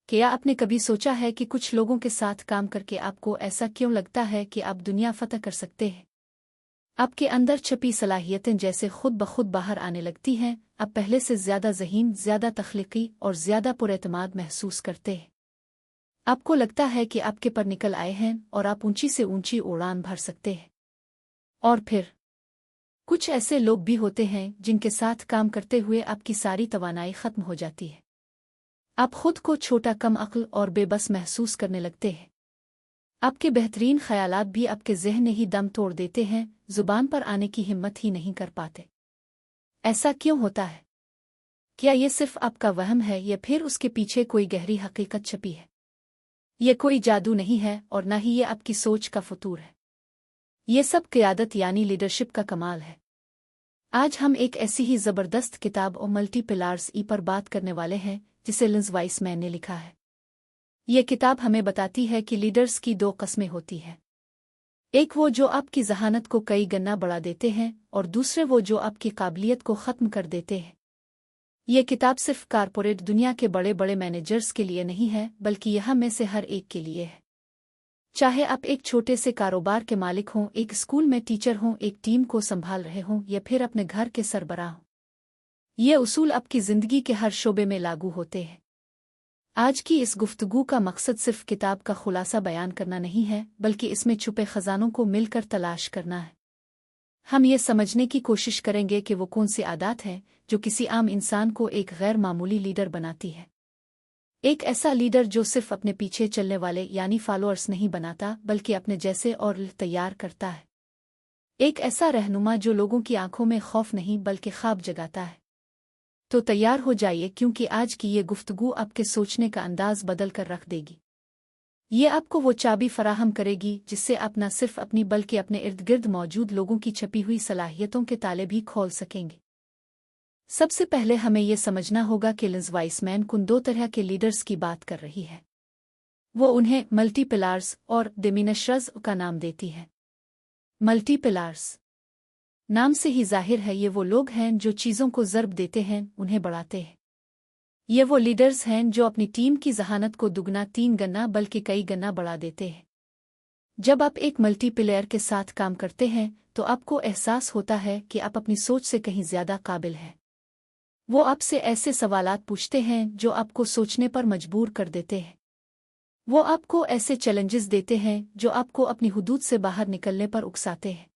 क्या आपने कभी सोचा है कि कुछ लोगों के साथ काम करके आपको ऐसा क्यों लगता है कि आप दुनिया फतह कर सकते हैं? आपके अंदर छपी सलाहियतें जैसे खुद ब खुद बाहर आने लगती हैं, आप पहले से ज़्यादा ज़हीन, ज़्यादा तख्लीकी और ज़्यादा पुरएतमाद महसूस करते हैं। आपको लगता है कि आपके पर निकल आए हैं और आप ऊंची से ऊंची उड़ान भर सकते हैं। और फिर कुछ ऐसे लोग भी होते हैं जिनके साथ काम करते हुए आपकी सारी तवानाई खत्म हो जाती है। आप खुद को छोटा, कम अक्ल और बेबस महसूस करने लगते हैं। आपके बेहतरीन ख्यालात भी आपके ज़हन ही दम तोड़ देते हैं, ज़ुबान पर आने की हिम्मत ही नहीं कर पाते। ऐसा क्यों होता है? क्या ये सिर्फ आपका वहम है या फिर उसके पीछे कोई गहरी हकीकत छपी है? ये कोई जादू नहीं है और न ही ये आपकी सोच का फतूर है। ये सब क़यादत यानी लीडरशिप का कमाल है। आज हम एक ऐसी ही ज़बरदस्त किताब और मल्टी पिलार्स पर बात करने वाले हैं जिसे लिंस वाइसमैन ने लिखा है। ये किताब हमें बताती है कि लीडर्स की दो किस्में होती हैं। एक वो जो आपकी ज़हानत को कई गना बढ़ा देते हैं और दूसरे वो जो आपकी काबिलियत को ख़त्म कर देते हैं। ये किताब सिर्फ कारपोरेट दुनिया के बड़े बड़े मैनेजर्स के लिए नहीं है, बल्कि यह में से हर एक के लिए है। चाहे आप एक छोटे से कारोबार के मालिक हों, एक स्कूल में टीचर हों, एक टीम को संभाल रहे हों या फिर अपने घर के सरबराह हों, ये उसूल आपकी ज़िंदगी के हर शोबे में लागू होते हैं। आज की इस गुफ्तगू का मकसद सिर्फ किताब का खुलासा बयान करना नहीं है, बल्कि इसमें छुपे खजानों को मिलकर तलाश करना है। हम ये समझने की कोशिश करेंगे कि वो कौन सी आदत है जो किसी आम इंसान को एक गैर मामूली लीडर बनाती है। एक ऐसा लीडर जो सिर्फ अपने पीछे चलने वाले यानी फॉलोअर्स नहीं बनाता, बल्कि अपने जैसे और तैयार करता है। एक ऐसा रहनुमा जो लोगों की आंखों में खौफ नहीं बल्कि ख्वाब जगाता है। तो तैयार हो जाइए, क्योंकि आज की ये गुफ्तगू आपके सोचने का अंदाज बदल कर रख देगी। ये आपको वो चाबी फराहम करेगी जिससे आप न सिर्फ अपनी बल्कि अपने इर्द गिर्द मौजूद लोगों की छपी हुई सलाहियतों के ताले भी खोल सकेंगे। सबसे पहले हमें यह समझना होगा कि लिंस वाइसमैन कुन दो तरह के लीडर्स की बात कर रही है। वो उन्हें मल्टी पिलार्स और डिमिनिशर्स का नाम देती है। मल्टी पिलार्स नाम से ही जाहिर है, ये वो लोग हैं जो चीज़ों को ज़र्ब देते हैं, उन्हें बढ़ाते हैं। ये वो लीडर्स हैं जो अपनी टीम की ज़हानत को दुगना, तीन गना बल्कि कई गना बढ़ा देते हैं। जब आप एक मल्टी पिलेयर के साथ काम करते हैं तो आपको एहसास होता है कि आप अपनी सोच से कहीं ज़्यादा काबिल हैं। वो आपसे ऐसे सवालात पूछते हैं जो आपको सोचने पर मजबूर कर देते हैं। वो आपको ऐसे चैलेंजेस देते हैं जो आपको अपनी हुदूद से बाहर निकलने पर उकसाते हैं।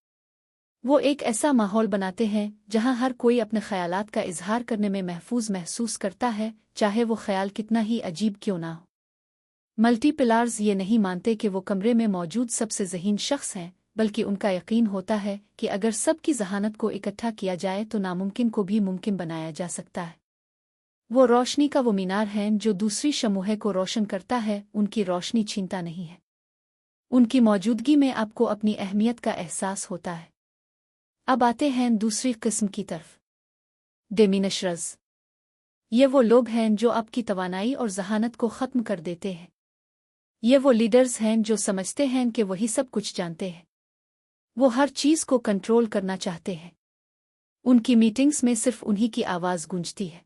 वो एक ऐसा माहौल बनाते हैं जहां हर कोई अपने ख़यालात का इजहार करने में महफूज महसूस करता है, चाहे वो ख्याल कितना ही अजीब क्यों ना हो। मल्टी पिलार्स ये नहीं मानते कि वो कमरे में मौजूद सबसे ज़हीन शख्स हैं, बल्कि उनका यकीन होता है कि अगर सबकी ज़हानत को इकट्ठा किया जाए तो नामुमकिन को भी मुमकिन बनाया जा सकता है। वो रोशनी का वो मीनार है जो दूसरी शमूहे को रोशन करता है, उनकी रोशनी छीनता नहीं है। उनकी मौजूदगी में आपको अपनी अहमियत का एहसास होता है। अब आते हैं दूसरी किस्म की तरफ, डिमिनिशर्स। ये वो लोग हैं जो आपकी तवानाई और ज़हानत को ख़त्म कर देते हैं। ये वो लीडर्स हैं जो समझते हैं कि वही सब कुछ जानते हैं। वो हर चीज़ को कंट्रोल करना चाहते हैं। उनकी मीटिंग्स में सिर्फ उन्हीं की आवाज़ गूंजती है।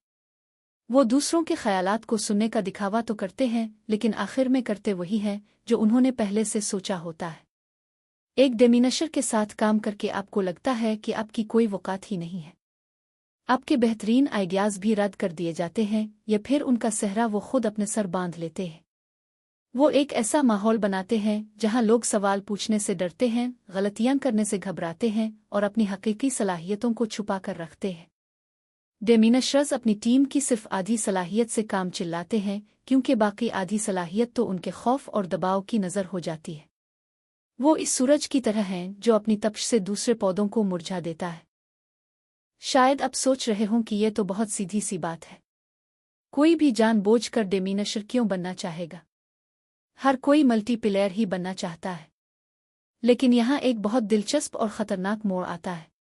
वो दूसरों के ख़यालात को सुनने का दिखावा तो करते हैं, लेकिन आखिर में करते वही हैं जो उन्होंने पहले से सोचा होता है। एक डिमिनिशर के साथ काम करके आपको लगता है कि आपकी कोई वक़ात ही नहीं है। आपके बेहतरीन आइडियाज़ भी रद्द कर दिए जाते हैं या फिर उनका सेहरा वो खुद अपने सर बांध लेते हैं। वो एक ऐसा माहौल बनाते हैं जहां लोग सवाल पूछने से डरते हैं, गलतियां करने से घबराते हैं और अपनी हकीकी सलाहियतों को छुपा कर रखते हैं। डिमिनिशर्स अपनी टीम की सिर्फ आधी सलाहियत से काम चिल्लाते हैं, क्योंकि बाकी आधी सलाहियत तो उनके खौफ और दबाव की नज़र हो जाती है। वो इस सूरज की तरह हैं जो अपनी तपिश से दूसरे पौधों को मुरझा देता है। शायद आप सोच रहे हों कि यह तो बहुत सीधी सी बात है। कोई भी जानबूझकर डिमिनिशर क्यों बनना चाहेगा? हर कोई मल्टी पिलेयर ही बनना चाहता है। लेकिन यहाँ एक बहुत दिलचस्प और ख़तरनाक मोड़ आता है।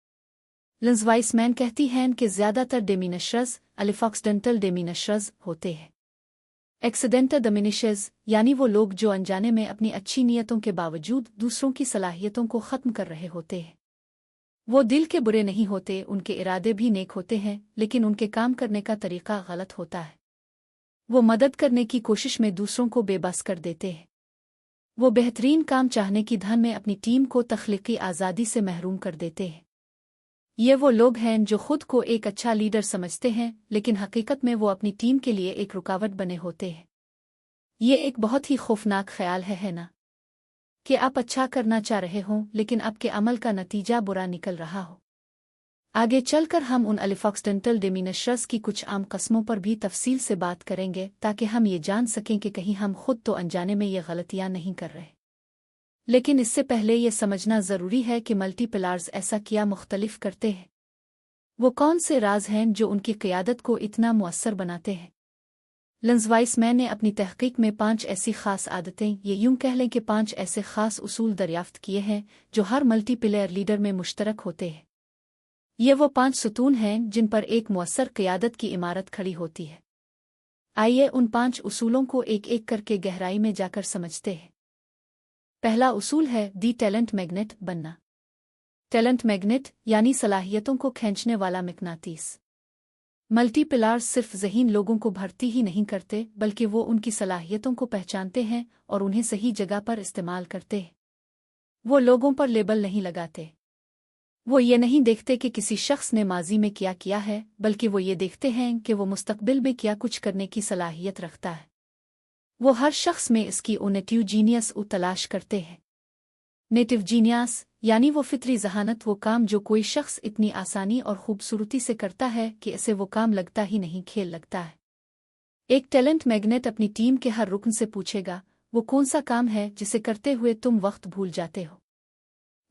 लिंस वाइसमैन कहती हैं कि ज़्यादातर डिमिनिशर्स एक्सीडेंटल डिमिनिशर्स होते हैं। एक्सीडेंटल डिमिनिशर्स यानी वो लोग जो अनजाने में अपनी अच्छी नीयतों के बावजूद दूसरों की सलाहियतों को ख़त्म कर रहे होते हैं। वो दिल के बुरे नहीं होते, उनके इरादे भी नेक होते हैं, लेकिन उनके काम करने का तरीका गलत होता है। वो मदद करने की कोशिश में दूसरों को बेबस कर देते हैं। वो बेहतरीन काम चाहने की धन में अपनी टीम को तख्लीकी आज़ादी से महरूम कर देते हैं। ये वो लोग हैं जो खुद को एक अच्छा लीडर समझते हैं, लेकिन हकीकत में वो अपनी टीम के लिए एक रुकावट बने होते हैं। ये एक बहुत ही खौफनाक ख्याल है ना? कि आप अच्छा करना चाह रहे हों, लेकिन आपके अमल का नतीजा बुरा निकल रहा हो। आगे चलकर हम उन अलिफॉक्सिडेंटल डिमिनिशर्स की कुछ आम कस्मों पर भी तफसील से बात करेंगे, ताकि हम ये जान सकें कि कहीं हम खुद तो अनजाने में ये गलतियां नहीं कर रहे। लेकिन इससे पहले ये समझना ज़रूरी है कि मल्टीपिलार्स ऐसा क्या मुख्तलिफ करते हैं। वो कौन से राज हैं जो उनकी क़ियादत को इतना मुअस्सर बनाते हैं। लंज़वाइसमैन ने अपनी तहक़ीक़ में 5 ऐसी ख़ास आदतें, ये यूं कह लें कि 5 ऐसे ख़ास उसूल दरियाफ़्त किए हैं जो हर मल्टीप्लेयर लीडर में मुश्तरक होते हैं। ये वो 5 सुतून हैं जिन पर एक मुअस्सर क़ियादत की इमारत खड़ी होती है। आइए उन 5 उसूलों को एक एक करके गहराई में जाकर समझते हैं। पहला उसूल है दी टैलेंट मैग्नेट बनना। टैलेंट मैग्नेट यानी सलाहियतों को खींचने वाला मिकनातीस। मल्टीपिलार्स सिर्फ ज़हीन लोगों को भर्ती ही नहीं करते, बल्कि वो उनकी सलाहियतों को पहचानते हैं और उन्हें सही जगह पर इस्तेमाल करते हैं। वो लोगों पर लेबल नहीं लगाते। वो ये नहीं देखते कि किसी शख्स ने माजी में क्या किया है, बल्कि वो ये देखते हैं कि वो मुस्तकबिल में क्या कुछ करने की सलाहियत रखता है। वो हर शख्स में इसकी नेटिव जीनियस तलाश करते हैं। नेटिव जीनियस यानी वो फितरी जहानत, वो काम जो कोई शख्स इतनी आसानी और खूबसूरती से करता है कि इसे वो काम लगता ही नहीं, खेल लगता है। एक टैलेंट मैग्नेट अपनी टीम के हर रुकन से पूछेगा, वो कौन सा काम है जिसे करते हुए तुम वक्त भूल जाते हो?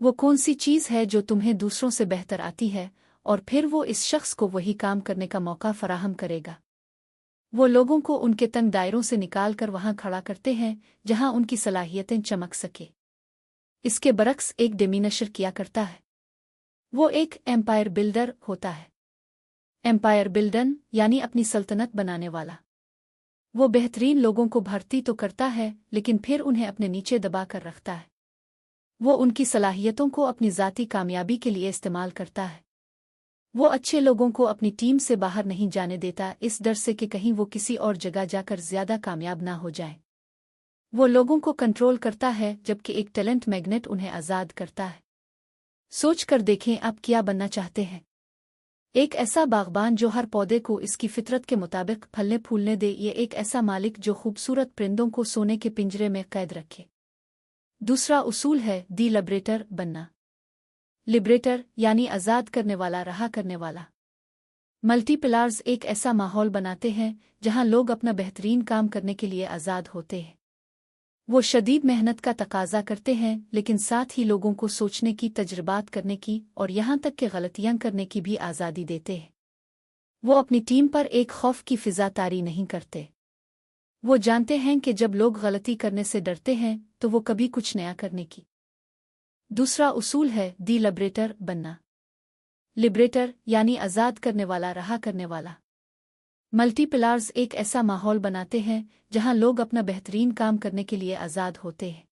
वो कौन सी चीज़ है जो तुम्हें दूसरों से बेहतर आती है? और फिर वो इस शख्स को वही काम करने का मौका फराहम करेगा। वो लोगों को उनके तंग दायरों से निकाल कर वहां खड़ा करते हैं जहां उनकी सलाहियतें चमक सके। इसके बरक्स एक डिमिनिशर किया करता है। वो एक एम्पायर बिल्डर होता है। एम्पायर बिल्डर यानी अपनी सल्तनत बनाने वाला। वो बेहतरीन लोगों को भर्ती तो करता है, लेकिन फिर उन्हें अपने नीचे दबा कर रखता है। वो उनकी सलाहियतों को अपनी ज़ाती कामयाबी के लिए इस्तेमाल करता है। वो अच्छे लोगों को अपनी टीम से बाहर नहीं जाने देता, इस डर से कि कहीं वो किसी और जगह जाकर ज़्यादा कामयाब ना हो जाए। वो लोगों को कंट्रोल करता है, जबकि एक टैलेंट मैग्नेट उन्हें आज़ाद करता है। सोच कर देखें, आप क्या बनना चाहते हैं? एक ऐसा बागबान जो हर पौधे को इसकी फितरत के मुताबिक फलने फूलने दे, ये एक ऐसा मालिक जो खूबसूरत परिंदों को सोने के पिंजरे में कैद रखे। दूसरा उसूल है दी लिबरेटर बनना। लिबरेटर यानी आज़ाद करने वाला, रहा करने वाला। मल्टीपिलार्स एक ऐसा माहौल बनाते हैं जहां लोग अपना बेहतरीन काम करने के लिए आज़ाद होते हैं। वो शदीद मेहनत का तकाजा करते हैं, लेकिन साथ ही लोगों को सोचने की, तजर्बात करने की और यहां तक कि गलतियां करने की भी आज़ादी देते हैं। वो अपनी टीम पर एक खौफ की फ़िज़ा तारी नहीं करते। वो जानते हैं कि जब लोग गलती करने से डरते हैं तो वो कभी कुछ नया करने की। दूसरा उसूल है दी लिबरेटर बनना। लिबरेटर यानी आज़ाद करने वाला, रहा करने वाला। मल्टीपिलार्स एक ऐसा माहौल बनाते हैं जहां लोग अपना बेहतरीन काम करने के लिए आज़ाद होते हैं।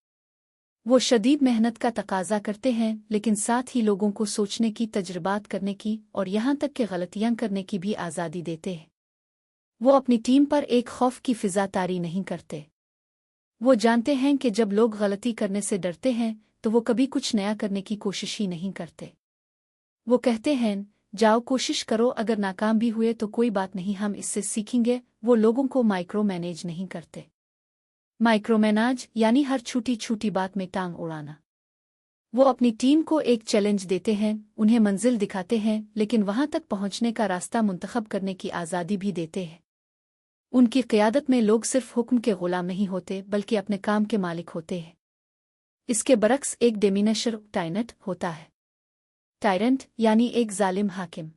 वो शदीद मेहनत का तकाजा करते हैं, लेकिन साथ ही लोगों को सोचने की, तजर्बात करने की और यहां तक कि गलतियां करने की भी आज़ादी देते हैं। वो अपनी टीम पर एक खौफ की फ़िज़ा तारी नहीं करते। वो जानते हैं कि जब लोग गलती करने से डरते हैं तो वो कभी कुछ नया करने की कोशिश ही नहीं करते। वो कहते हैं, जाओ कोशिश करो, अगर नाकाम भी हुए तो कोई बात नहीं, हम इससे सीखेंगे। वो लोगों को माइक्रो मैनेज नहीं करते। माइक्रो मैनेज यानी हर छोटी छोटी बात में टांग उड़ाना। वो अपनी टीम को एक चैलेंज देते हैं, उन्हें मंजिल दिखाते हैं, लेकिन वहां तक पहुंचने का रास्ता मुंतखब करने की आज़ादी भी देते हैं। उनकी क़ियादत में लोग सिर्फ हुक्म के ग़ुलाम नहीं होते, बल्कि अपने काम के मालिक होते हैं। इसके बरक्स एक डिमिनिशर टाइरेंट होता है। टायरेंट यानी एक जालिम हाकिम।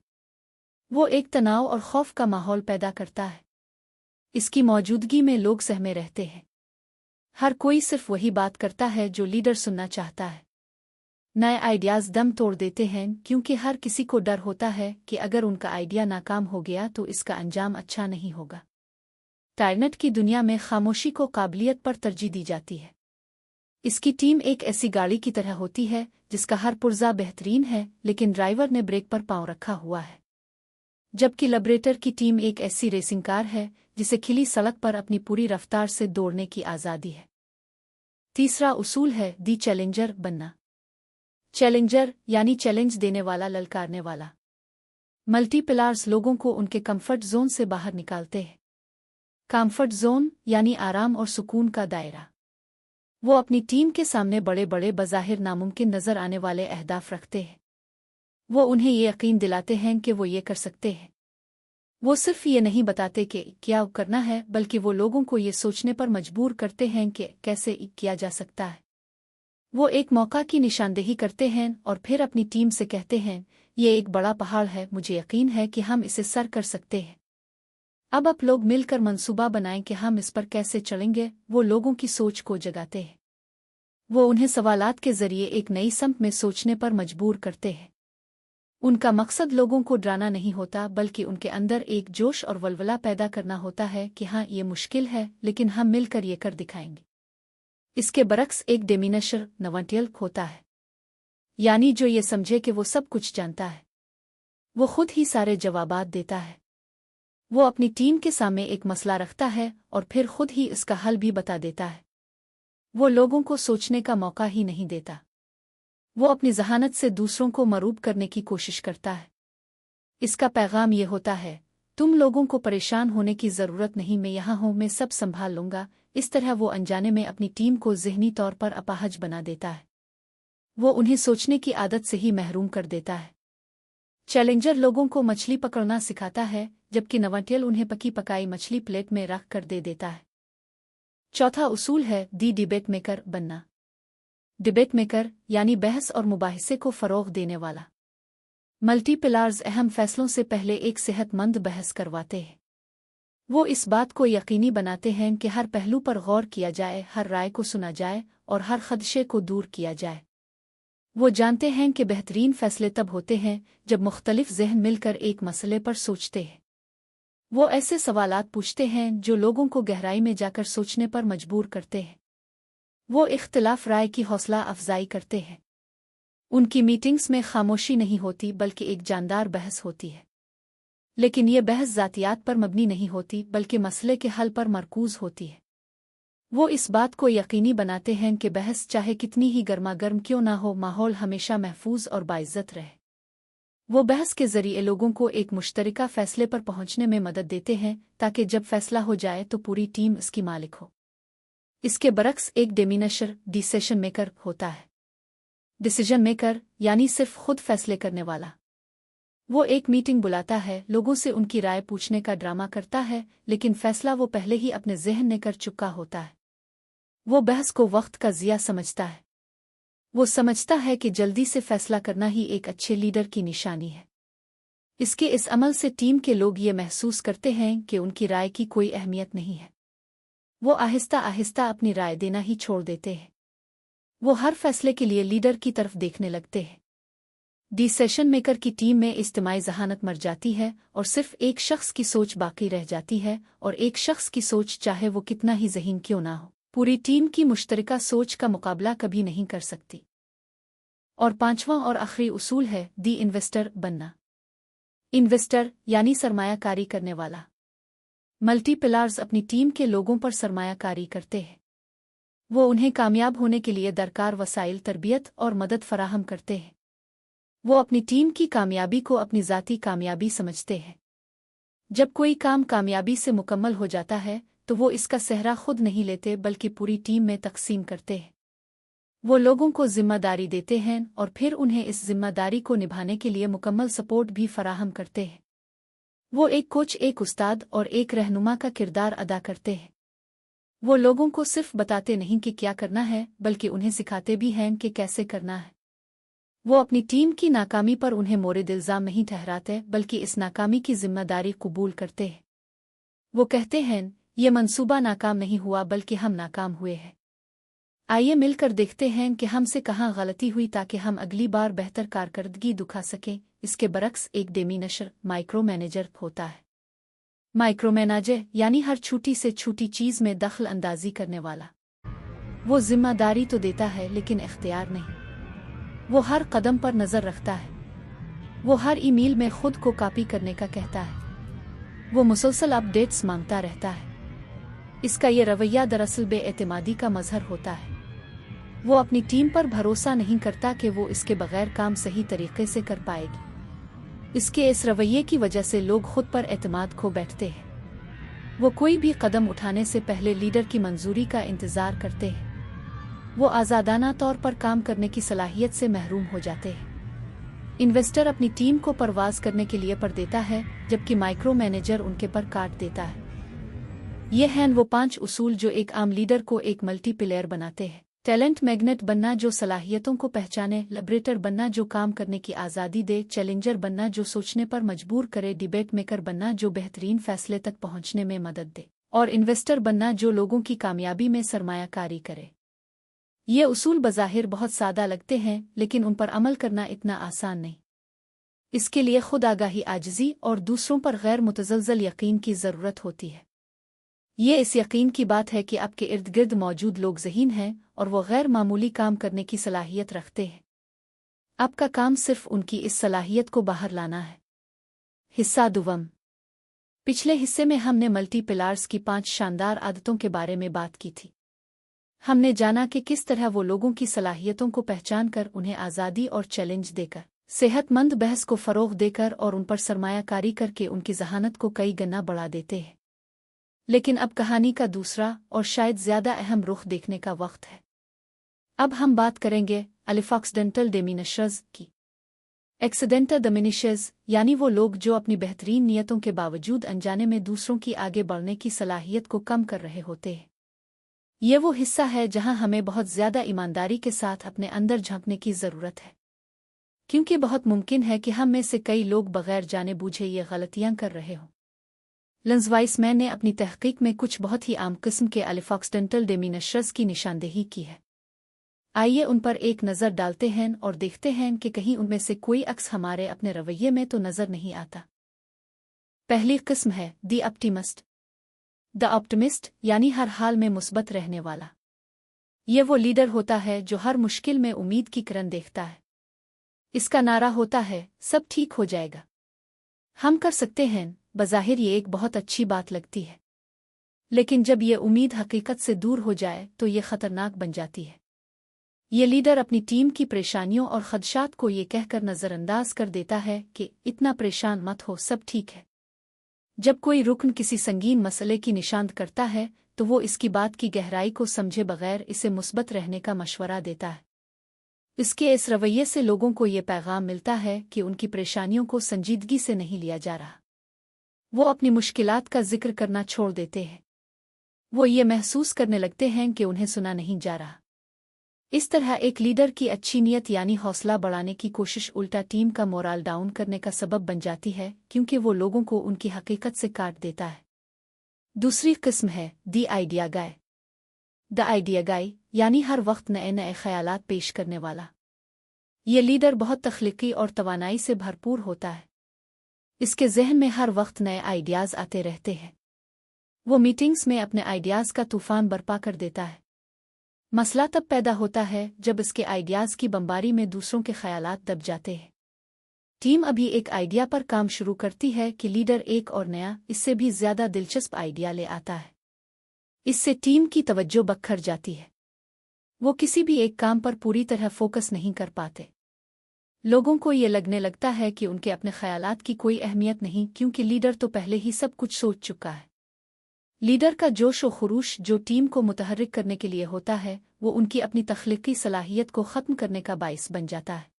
वो एक तनाव और खौफ का माहौल पैदा करता है। इसकी मौजूदगी में लोग सहमे रहते हैं। हर कोई सिर्फ वही बात करता है जो लीडर सुनना चाहता है। नए आइडियाज़ दम तोड़ देते हैं, क्योंकि हर किसी को डर होता है कि अगर उनका आइडिया नाकाम हो गया तो इसका अंजाम अच्छा नहीं होगा। टायरेंट की दुनिया में खामोशी को काबिलियत पर तरजीह दी जाती है। इसकी टीम एक ऐसी गाड़ी की तरह होती है जिसका हर पुर्जा बेहतरीन है, लेकिन ड्राइवर ने ब्रेक पर पांव रखा हुआ है। जबकि लिबरेटर की टीम एक ऐसी रेसिंग कार है जिसे खिली सड़क पर अपनी पूरी रफ्तार से दौड़ने की आज़ादी है। तीसरा उसूल है दी चैलेंजर बनना। चैलेंजर यानी चैलेंज देने वाला, ललकारने वाला। मल्टीपिलार्स लोगों को उनके कंफर्ट जोन से बाहर निकालते हैं। कंफर्ट जोन यानी आराम और सुकून का दायरा। वो अपनी टीम के सामने बड़े बड़े बज़ाहिर नामुमकिन नजर आने वाले अहदाफ रखते हैं। वो उन्हें ये यकीन दिलाते हैं कि वो ये कर सकते हैं। वो सिर्फ ये नहीं बताते कि क्या करना है, बल्कि वो लोगों को ये सोचने पर मजबूर करते हैं कि कैसे किया जा सकता है। वो एक मौका की निशानदेही करते हैं और फिर अपनी टीम से कहते हैं, ये एक बड़ा पहाड़ है, मुझे यकीन है कि हम इसे सर कर सकते हैं। अब आप लोग मिलकर मंसूबा बनाएं कि हम इस पर कैसे चलेंगे। वो लोगों की सोच को जगाते हैं। वो उन्हें सवालात के जरिए एक नई समत में सोचने पर मजबूर करते हैं। उनका मकसद लोगों को डराना नहीं होता, बल्कि उनके अंदर एक जोश और वलवला पैदा करना होता है कि हाँ, ये मुश्किल है, लेकिन हम मिलकर ये कर दिखाएंगे। इसके बरक्स एक डेमिनशर नवंटियल होता है, यानी जो ये समझे कि वो सब कुछ जानता है। वो खुद ही सारे जवाबात देता है। वो अपनी टीम के सामने एक मसला रखता है और फिर खुद ही इसका हल भी बता देता है। वो लोगों को सोचने का मौका ही नहीं देता। वो अपनी जहानत से दूसरों को मरूब करने की कोशिश करता है। इसका पैगाम ये होता है, तुम लोगों को परेशान होने की ज़रूरत नहीं, मैं यहाँ हूँ, मैं सब संभाल लूँगा। इस तरह वो अनजाने में अपनी टीम को ज़हनी तौर पर अपाहज बना देता है। वो उन्हें सोचने की आदत से ही महरूम कर देता है। चैलेंजर लोगों को मछली पकड़ना सिखाता है, जबकि नवंटियल उन्हें पकी पकाई मछली प्लेट में रख कर दे देता है। चौथा उसूल है दी डिबेट मेकर बनना। डिबेट मेकर यानी बहस और मुबाहिसे को फ़रोग़ देने वाला। मल्टीपिलार्स अहम फैसलों से पहले एक सेहतमंद बहस करवाते हैं। वो इस बात को यकीनी बनाते हैं कि हर पहलू पर गौर किया जाए, हर राय को सुना जाए और हर खदशे को दूर किया जाए। वो जानते हैं कि बेहतरीन फैसले तब होते हैं जब मुख्तलिफ ज़हन मिलकर एक मसले पर सोचते हैं। वो ऐसे सवालात पूछते हैं जो लोगों को गहराई में जाकर सोचने पर मजबूर करते हैं। वो इख्तिलाफ राय की हौसला अफजाई करते हैं। उनकी मीटिंग्स में खामोशी नहीं होती, बल्कि एक जानदार बहस होती है। लेकिन ये बहस ज़ातियात पर मबनी नहीं होती, बल्कि मसले के हल पर मरकूज होती है। वो इस बात को यकीनी बनाते हैं कि बहस चाहे कितनी ही गर्मागर्म क्यों ना हो, माहौल हमेशा महफूज और बाइज्जत रहे। वो बहस के जरिए लोगों को एक मुश्तरका फैसले पर पहुंचने में मदद देते हैं, ताकि जब फैसला हो जाए तो पूरी टीम इसकी मालिक हो। इसके बरक्स एक डेमिनशर डिसीजन मेकर होता है। डिसीजन मेकर यानी सिर्फ खुद फैसले करने वाला। वो एक मीटिंग बुलाता है, लोगों से उनकी राय पूछने का ड्रामा करता है, लेकिन फैसला वो पहले ही अपने ज़हन में कर चुका होता है। वो बहस को वक्त का ज़िया समझता है। वो समझता है कि जल्दी से फैसला करना ही एक अच्छे लीडर की निशानी है। इसके इस अमल से टीम के लोग ये महसूस करते हैं कि उनकी राय की कोई अहमियत नहीं है। वो आहिस्ता आहिस्ता अपनी राय देना ही छोड़ देते हैं। वो हर फैसले के लिए लीडर की तरफ देखने लगते हैं। डिसीजन मेकर की टीम में इज्तिमाई जहानत मर जाती है और सिर्फ एक शख्स की सोच बाकी रह जाती है, और एक शख्स की सोच, चाहे वो कितना ही ज़हीन क्यों ना हो, पूरी टीम की मुश्तरका सोच का मुकाबला कभी नहीं कर सकती। और पांचवां और आखिरी उसूल है दी इन्वेस्टर बनना। इन्वेस्टर यानी सरमायाकारी करने वाला। मल्टीपिलार्स अपनी टीम के लोगों पर सरमायाकारी करते हैं। वो उन्हें कामयाब होने के लिए दरकार वसाइल, तरबियत और मदद फराहम करते हैं। वो अपनी टीम की कामयाबी को अपनी ज़ाती कामयाबी समझते हैं। जब कोई काम कामयाबी से मुकम्मल हो जाता है तो वो इसका सेहरा खुद नहीं लेते, बल्कि पूरी टीम में तकसीम करते हैं। वो लोगों को जिम्मेदारी देते हैं और फिर उन्हें इस जिम्मेदारी को निभाने के लिए मुकम्मल सपोर्ट भी फराहम करते हैं। वो एक कोच, एक उस्ताद और एक रहनुमा का किरदार अदा करते हैं। वो लोगों को सिर्फ बताते नहीं कि क्या करना है, बल्कि उन्हें सिखाते भी हैं कि कैसे करना है। वो अपनी टीम की नाकामी पर उन्हें मोरिद इल्ज़ाम नहीं ठहराते, बल्कि इस नाकामी की जिम्मेदारी कबूल करते हैं। वो कहते हैं, ये मंसूबा नाकाम नहीं हुआ, बल्कि हम नाकाम हुए हैं। आइए मिलकर देखते हैं कि हमसे कहाँ गलती हुई, ताकि हम अगली बार बेहतर कारकर्दगी दिखा सकें। इसके बरक्स एक डेमिनशर माइक्रो मैनेजर होता है। माइक्रो मैनेजर यानी हर छोटी से छोटी चीज़ में दखल अंदाजी करने वाला। वो जिम्मेदारी तो देता है, लेकिन इख्तियार नहीं। वो हर कदम पर नज़र रखता है। वो हर ईमेल में खुद को कॉपी करने का कहता है। वो मुसलसल अपडेट्स मांगता रहता है। इसका ये रवैया दरअसल बेएतमादी का मजहर होता है। वो अपनी टीम पर भरोसा नहीं करता कि वो इसके बगैर काम सही तरीके से कर पाएगी। इसके इस रवैये की वजह से लोग खुद पर एतमाद खो बैठते हैं। वो कोई भी कदम उठाने से पहले लीडर की मंजूरी का इंतज़ार करते हैं। वो आज़ादाना तौर पर काम करने की सलाहियत से महरूम हो जाते हैं। इन्वेस्टर अपनी टीम को परवाज करने के लिए पर देता है, जबकि माइक्रो मैनेजर उनके पर काट देता है। ये हैं वो 5 उसूल जो एक आम लीडर को एक मल्टी प्लेयर बनाते हैं। टैलेंट मैग्नेट बनना जो सलाहियतों को पहचाने, लिबरेटर बनना जो काम करने की आज़ादी दे, चैलेंजर बनना जो सोचने पर मजबूर करे, डिबेट मेकर बनना जो बेहतरीन फैसले तक पहुंचने में मदद दे, और इन्वेस्टर बनना जो लोगों की कामयाबी में सरमायाकारी करे। ये उसूल बज़ाहिर बहुत सादा लगते हैं, लेकिन उन पर अमल करना इतना आसान नहीं। इसके लिए खुद आगाही, आजिज़ी और दूसरों पर गैर मुतज़लज़ल यकीन की ज़रूरत होती है। ये इस यकीन की बात है कि आपके इर्द गिर्द मौजूद लोग ज़हीन हैं और वो गैर मामूली काम करने की सलाहियत रखते हैं। आपका काम सिर्फ उनकी इस सलाहियत को बाहर लाना है। हिस्सा दुवम। पिछले हिस्से में हमने मल्टी पिलार्स की 5 शानदार आदतों के बारे में बात की थी। हमने जाना कि किस तरह वो लोगों की सलाहियतों को पहचान कर, उन्हें आज़ादी और चैलेंज देकर, सेहतमंद बहस को फ़रोग़ देकर और उन पर सरमायाकारी करके उनकी ज़हानत को कई गुना बढ़ा देते हैं। लेकिन अब कहानी का दूसरा और शायद ज़्यादा अहम रुख देखने का वक्त है। अब हम बात करेंगे एक्सीडेंटल डिमिनिशर्स की। एक्सीडेंटल डिमिनिशर्स यानी वो लोग जो अपनी बेहतरीन नियतों के बावजूद अनजाने में दूसरों की आगे बढ़ने की सलाहियत को कम कर रहे होते हैं। ये वो हिस्सा है जहां हमें बहुत ज़्यादा ईमानदारी के साथ अपने अंदर झांकने की ज़रूरत है, क्योंकि बहुत मुमकिन है कि हम में से कई लोग बगैर जाने बूझे ये गलतियां कर रहे हों। लिंस वाइसमैन ने अपनी तहकीक में कुछ बहुत ही आम किस्म के एक्सीडेंटल डिमिनिशर्स की निशानदेही की है। आइए उन पर एक नज़र डालते हैं और देखते हैं कि कहीं उनमें से कोई अक्स हमारे अपने रवैये में तो नज़र नहीं आता। पहली किस्म है द ऑप्टिमिस्ट। द ऑप्टिमिस्ट यानी हर हाल में मुस्बत रहने वाला। ये वो लीडर होता है जो हर मुश्किल में उम्मीद की किरण देखता है। इसका नारा होता है, सब ठीक हो जाएगा, हम कर सकते हैं। बज़ाहिर ये एक बहुत अच्छी बात लगती है, लेकिन जब ये उम्मीद हकीकत से दूर हो जाए तो ये ख़तरनाक बन जाती है। ये लीडर अपनी टीम की परेशानियों और ख़दशात को ये कहकर नज़रअंदाज कर देता है कि इतना परेशान मत हो, सब ठीक है। जब कोई रुकन किसी संगीन मसले की निशान करता है तो वो इसकी बात की गहराई को समझे बगैर इसे मुस्बत रहने का मशवरा देता है। इसके इस रवैये से लोगों को ये पैगाम मिलता है कि उनकी परेशानियों को संजीदगी से नहीं लिया जा रहा। वो अपनी मुश्किलात का जिक्र करना छोड़ देते हैं। वो ये महसूस करने लगते हैं कि उन्हें सुना नहीं जा रहा। इस तरह एक लीडर की अच्छी नीयत यानी हौसला बढ़ाने की कोशिश उल्टा टीम का मोराल डाउन करने का सबब बन जाती है, क्योंकि वो लोगों को उनकी हकीकत से काट देता है। दूसरी किस्म है the idea guy. The idea guy यानी हर वक्त नए नए ख्यालात पेश करने वाला। ये लीडर बहुत तख्लीकी और तवानाई से भरपूर होता है। इसके जहन में हर वक्त नए आइडियाज़ आते रहते हैं। वो मीटिंग्स में अपने आइडियाज़ का तूफान बर्पा कर देता है। मसला तब पैदा होता है जब इसके आइडियाज़ की बमबारी में दूसरों के ख्यालात दब जाते हैं। टीम अभी एक आइडिया पर काम शुरू करती है कि लीडर एक और नया, इससे भी ज़्यादा दिलचस्प आइडिया ले आता है। इससे टीम की तवज्जो बखर जाती है। वो किसी भी एक काम पर पूरी तरह फोकस नहीं कर पाते। लोगों को ये लगने लगता है कि उनके अपने ख्यालात की कोई अहमियत नहीं, क्योंकि लीडर तो पहले ही सब कुछ सोच चुका है। लीडर का जोश व खुरूश जो टीम को मुतहर्रिक करने के लिए होता है, वो उनकी अपनी तख्लीकी सलाहियत को ख़त्म करने का बाइस बन जाता है।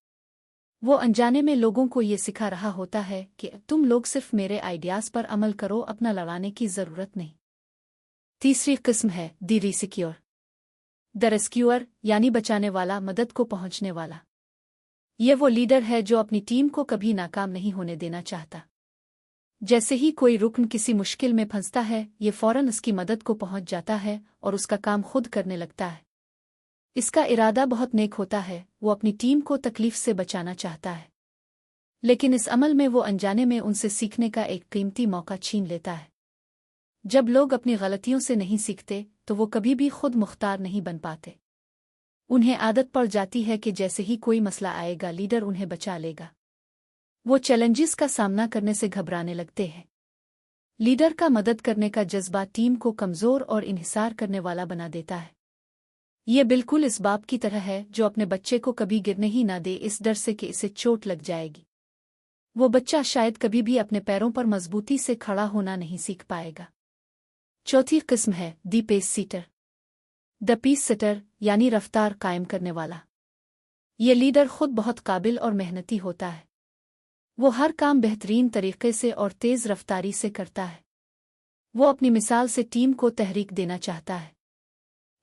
वो अनजाने में लोगों को ये सिखा रहा होता है कि तुम लोग सिर्फ मेरे आइडियाज़ पर अमल करो, अपना लड़ाने की ज़रूरत नहीं। तीसरी किस्म है द रिस्क्यूअर। द रेस्क्यूअर यानी बचाने वाला, मदद को पहुंचने वाला। ये वो लीडर है जो अपनी टीम को कभी नाकाम नहीं होने देना चाहता। जैसे ही कोई रुकन किसी मुश्किल में फंसता है, ये फ़ौरन उसकी मदद को पहुंच जाता है और उसका काम खुद करने लगता है। इसका इरादा बहुत नेक होता है, वो अपनी टीम को तकलीफ से बचाना चाहता है, लेकिन इस अमल में वो अनजाने में उनसे सीखने का एक कीमती मौका छीन लेता है। जब लोग अपनी गलतियों से नहीं सीखते तो वो कभी भी खुद मुख्तार नहीं बन पाते। उन्हें आदत पड़ जाती है कि जैसे ही कोई मसला आएगा लीडर उन्हें बचा लेगा। वो चैलेंजेस का सामना करने से घबराने लगते हैं। लीडर का मदद करने का जज्बा टीम को कमज़ोर और इन्हिसार करने वाला बना देता है। ये बिल्कुल इस बाप की तरह है जो अपने बच्चे को कभी गिरने ही ना दे, इस डर से कि इसे चोट लग जाएगी। वो बच्चा शायद कभी भी अपने पैरों पर मजबूती से खड़ा होना नहीं सीख पाएगा। चौथी किस्म है the pace setter. The pace setter यानी रफ्तार कायम करने वाला। ये लीडर खुद बहुत काबिल और मेहनती होता है। वो हर काम बेहतरीन तरीके से और तेज़ रफ्तारी से करता है। वो अपनी मिसाल से टीम को तहरीक देना चाहता है।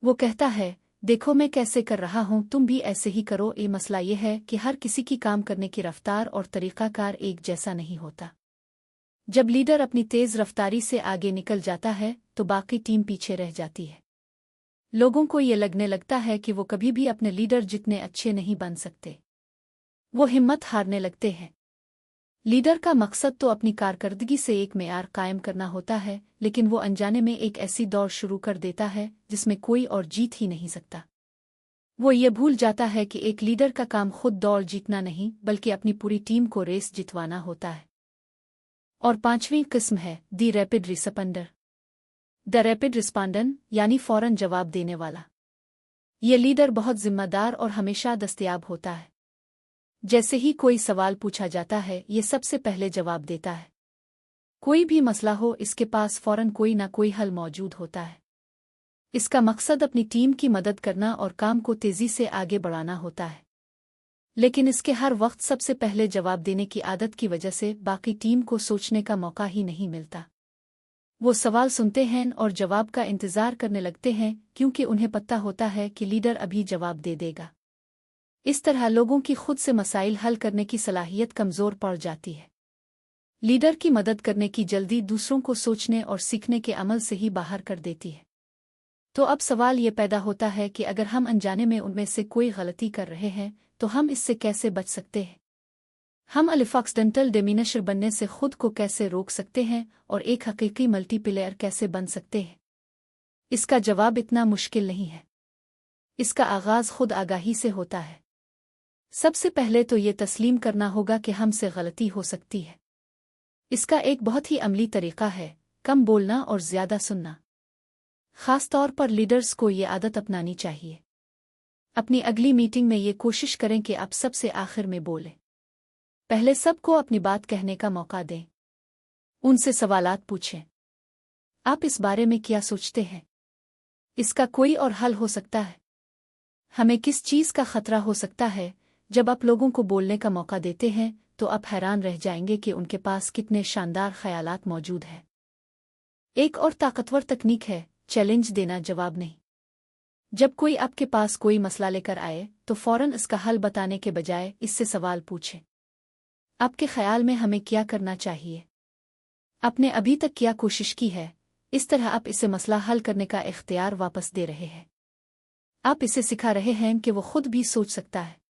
वो कहता है, देखो मैं कैसे कर रहा हूं, तुम भी ऐसे ही करो। ये मसला ये है कि हर किसी की काम करने की रफ्तार और तरीक़ाकार एक जैसा नहीं होता। जब लीडर अपनी तेज़ रफ्तारी से आगे निकल जाता है तो बाकी टीम पीछे रह जाती है। लोगों को ये लगने लगता है कि वो कभी भी अपने लीडर जितने अच्छे नहीं बन सकते। वो हिम्मत हारने लगते हैं। लीडर का मकसद तो अपनी कारकर्दगी से एक मेयार कायम करना होता है, लेकिन वो अनजाने में एक ऐसी दौड़ शुरू कर देता है जिसमें कोई और जीत ही नहीं सकता। वो ये भूल जाता है कि एक लीडर का काम खुद दौड़ जीतना नहीं बल्कि अपनी पूरी टीम को रेस जितवाना होता है। और पांचवीं किस्म है the rapid responder. The rapid respondent यानी फौरन जवाब देने वाला। ये लीडर बहुत जिम्मेदार और हमेशा दस्तयाब होता है। जैसे ही कोई सवाल पूछा जाता है ये सबसे पहले जवाब देता है। कोई भी मसला हो इसके पास फौरन कोई ना कोई हल मौजूद होता है। इसका मकसद अपनी टीम की मदद करना और काम को तेज़ी से आगे बढ़ाना होता है। लेकिन इसके हर वक्त सबसे पहले जवाब देने की आदत की वजह से बाकी टीम को सोचने का मौका ही नहीं मिलता। वो सवाल सुनते हैं और जवाब का इंतज़ार करने लगते हैं क्योंकि उन्हें पता होता है कि लीडर अभी जवाब दे देगा। इस तरह लोगों की खुद से मसाइल हल करने की सलाहियत कमज़ोर पड़ जाती है। लीडर की मदद करने की जल्दी दूसरों को सोचने और सीखने के अमल से ही बाहर कर देती है। तो अब सवाल ये पैदा होता है कि अगर हम अनजाने में उनमें से कोई गलती कर रहे हैं तो हम इससे कैसे बच सकते हैं? हम एक्सीडेंटल डिमिनिशर बनने से खुद को कैसे रोक सकते हैं और एक हकीकी मल्टीप्लेयर कैसे बन सकते हैं? इसका जवाब इतना मुश्किल नहीं है। इसका आगाज़ खुद आगाही से होता है। सबसे पहले तो ये तस्लीम करना होगा कि हमसे गलती हो सकती है। इसका एक बहुत ही अमली तरीका है कम बोलना और ज़्यादा सुनना। ख़ास तौर पर लीडर्स को ये आदत अपनानी चाहिए। अपनी अगली मीटिंग में ये कोशिश करें कि आप सबसे आखिर में बोलें। पहले सबको अपनी बात कहने का मौका दें। उनसे सवालात पूछें। आप इस बारे में क्या सोचते हैं? इसका कोई और हल हो सकता है? हमें किस चीज़ का खतरा हो सकता है? जब आप लोगों को बोलने का मौका देते हैं तो आप हैरान रह जाएंगे कि उनके पास कितने शानदार ख्यालात मौजूद हैं। एक और ताकतवर तकनीक है चैलेंज देना, जवाब नहीं। जब कोई आपके पास कोई मसला लेकर आए तो फौरन इसका हल बताने के बजाय इससे सवाल पूछें। आपके ख्याल में हमें क्या करना चाहिए? आपने अभी तक क्या कोशिश की है? इस तरह आप इसे मसला हल करने का इख्तियार वापस दे रहे हैं। आप इसे सिखा रहे हैं कि वो खुद भी सोच सकता है।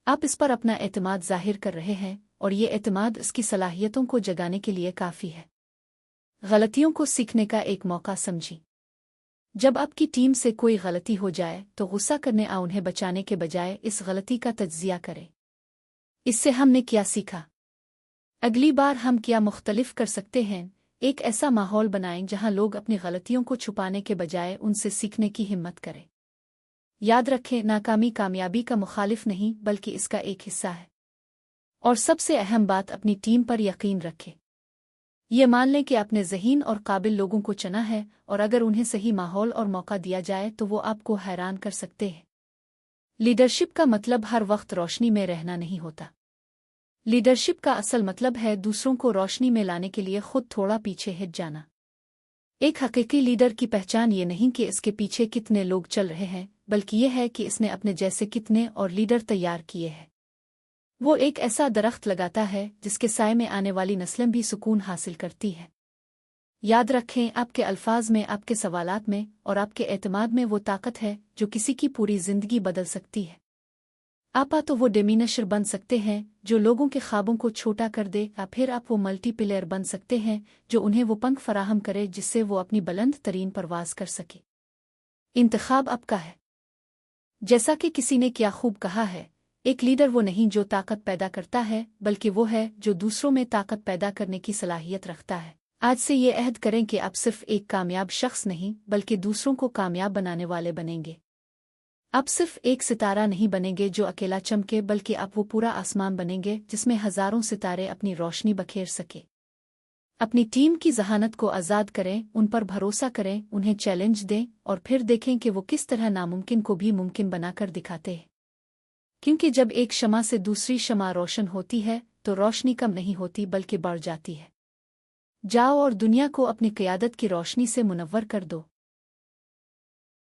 आप इस पर अपना एतमाद जाहिर कर रहे हैं और ये एतमाद इसकी सलाहियतों को जगाने के लिए काफ़ी है। गलतियों को सीखने का एक मौका समझी। जब आपकी टीम से कोई गलती हो जाए तो गुस्सा करने उन्हें बचाने के बजाय इस गलती का तज्जिया करें। इससे हमने क्या सीखा? अगली बार हम क्या मुख्तलिफ कर सकते हैं? एक ऐसा माहौल बनाएं जहां लोग अपनी गलतियों को छुपाने के बजाय उनसे सीखने की हिम्मत करें। याद रखें, नाकामी कामयाबी का मुखालिफ नहीं बल्कि इसका एक हिस्सा है। और सबसे अहम बात, अपनी टीम पर यकीन रखें। ये मान लें कि आपने ज़हीन और काबिल लोगों को चुना है और अगर उन्हें सही माहौल और मौका दिया जाए तो वो आपको हैरान कर सकते हैं। लीडरशिप का मतलब हर वक्त रोशनी में रहना नहीं होता। लीडरशिप का असल मतलब है दूसरों को रोशनी में लाने के लिए खुद थोड़ा पीछे हट जाना। एक हकीकी लीडर की पहचान ये नहीं कि इसके पीछे कितने लोग चल रहे हैं, बल्कि यह है कि इसने अपने जैसे कितने और लीडर तैयार किए हैं। वो एक ऐसा दरख्त लगाता है जिसके साए में आने वाली नस्लें भी सुकून हासिल करती है। याद रखें, आपके अल्फाज में, आपके सवालात में और आपके एतमाद में वो ताकत है जो किसी की पूरी जिंदगी बदल सकती है। आपा तो वो डिमिनिशर बन सकते हैं जो लोगों के ख्वाबों को छोटा कर दे, या फिर आप वो मल्टीप्लेयर बन सकते हैं जो उन्हें वो पंख फराहम करे जिससे वो अपनी बुलंद तरीन परवाज कर सके। इंतखाब आपका है। जैसा कि किसी ने क्या खूब कहा है, ایک لیڈر وہ نہیں جو طاقت پیدا کرتا ہے بلکہ وہ ہے جو دوسروں میں طاقت پیدا کرنے کی صلاحیت رکھتا ہے۔ آج سے یہ عہد کریں کہ آپ صرف ایک کامیاب شخص نہیں بلکہ دوسروں کو کامیاب بنانے والے بنیں گے۔ آپ صرف ایک ستارہ نہیں بنیں گے جو اکیلا چمکے بلکہ آپ وہ پورا آسمان بنیں گے جس میں ہزاروں ستارے اپنی روشنی بکھیر سکے۔ اپنی ٹیم کی ذہانت کو آزاد کریں، ان پر بھروسہ کریں، انہیں چیلنج دیں اور پھر دیکھیں کہ وہ کس طرح ناممکن کو بھی ممکن بنا کر دکھاتے ہیں۔ کیونکہ جب ایک شمع سے دوسری شمع روشن ہوتی ہے تو روشنی کم نہیں ہوتی بلکہ بڑھ جاتی ہے۔ جاؤ اور دنیا کو اپنی قیادت کی روشنی سے منور کر دو۔